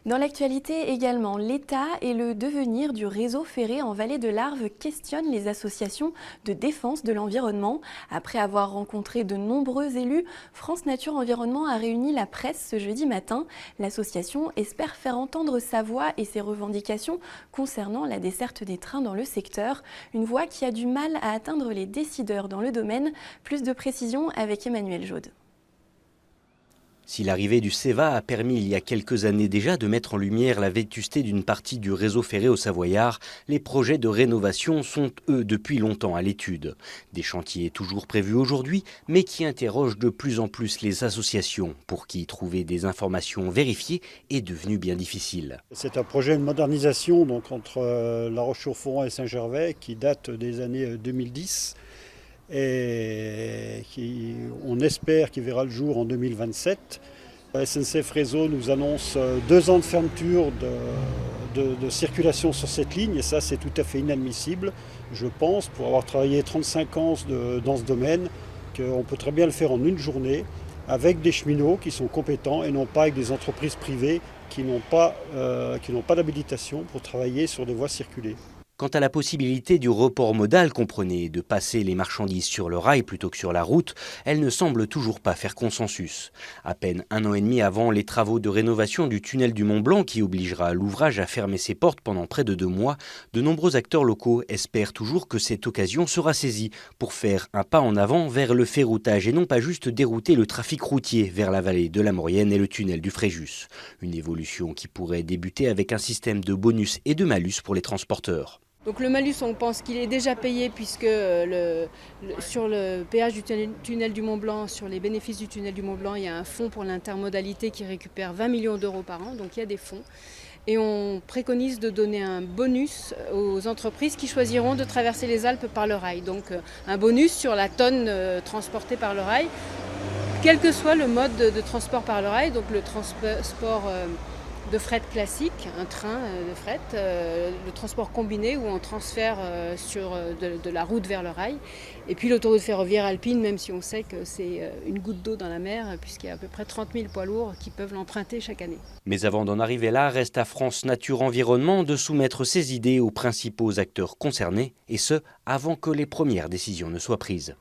Dans l'actualité également, l'État et le devenir du réseau ferré en vallée de l'Arve questionnent les associations de défense de l'environnement. Après avoir rencontré de nombreux élus, France Nature Environnement a réuni la presse ce jeudi matin. L'association espère faire entendre sa voix et ses revendications concernant la desserte des trains dans le secteur. Une voix qui a du mal à atteindre les décideurs dans le domaine. Plus de précisions avec Emmanuel Jaude. Si l'arrivée du CEVA a permis il y a quelques années déjà de mettre en lumière la vétusté d'une partie du réseau ferré au Savoyard, les projets de rénovation sont, eux, depuis longtemps à l'étude. Des chantiers toujours prévus aujourd'hui, mais qui interrogent de plus en plus les associations, pour qui trouver des informations vérifiées est devenu bien difficile. C'est un projet de modernisation donc, entre La Roche-sur-Foron et Saint-Gervais qui date des années 2010. Et on espère qu'il verra le jour en 2027. SNCF Réseau nous annonce 2 ans de fermeture de circulation sur cette ligne et ça c'est tout à fait inadmissible, je pense, pour avoir travaillé 35 ans dans ce domaine, qu'on peut très bien le faire en une journée avec des cheminots qui sont compétents et non pas avec des entreprises privées qui n'ont pas d'habilitation pour travailler sur des voies circulées. Quant à la possibilité du report modal, comprenez, de passer les marchandises sur le rail plutôt que sur la route, elle ne semble toujours pas faire consensus. À peine 1 an et demi avant les travaux de rénovation du tunnel du Mont-Blanc qui obligera l'ouvrage à fermer ses portes pendant près de 2 mois, de nombreux acteurs locaux espèrent toujours que cette occasion sera saisie pour faire un pas en avant vers le ferroutage et non pas juste dérouter le trafic routier vers la vallée de la Maurienne et le tunnel du Fréjus. Une évolution qui pourrait débuter avec un système de bonus et de malus pour les transporteurs. Donc le malus, on pense qu'il est déjà payé puisque sur le péage du tunnel du Mont-Blanc, sur les bénéfices du tunnel du Mont-Blanc, il y a un fonds pour l'intermodalité qui récupère 20 millions d'euros par an, donc il y a des fonds. Et on préconise de donner un bonus aux entreprises qui choisiront de traverser les Alpes par le rail. Donc un bonus sur la tonne transportée par le rail, quel que soit le mode de transport par le rail, donc le transport de fret classique, un train de fret, le transport combiné où on transfère sur de la route vers le rail. Et puis l'autoroute ferroviaire alpine, même si on sait que c'est une goutte d'eau dans la mer, puisqu'il y a à peu près 30 000 poids lourds qui peuvent l'emprunter chaque année. Mais avant d'en arriver là, reste à France Nature Environnement de soumettre ses idées aux principaux acteurs concernés, et ce, avant que les premières décisions ne soient prises.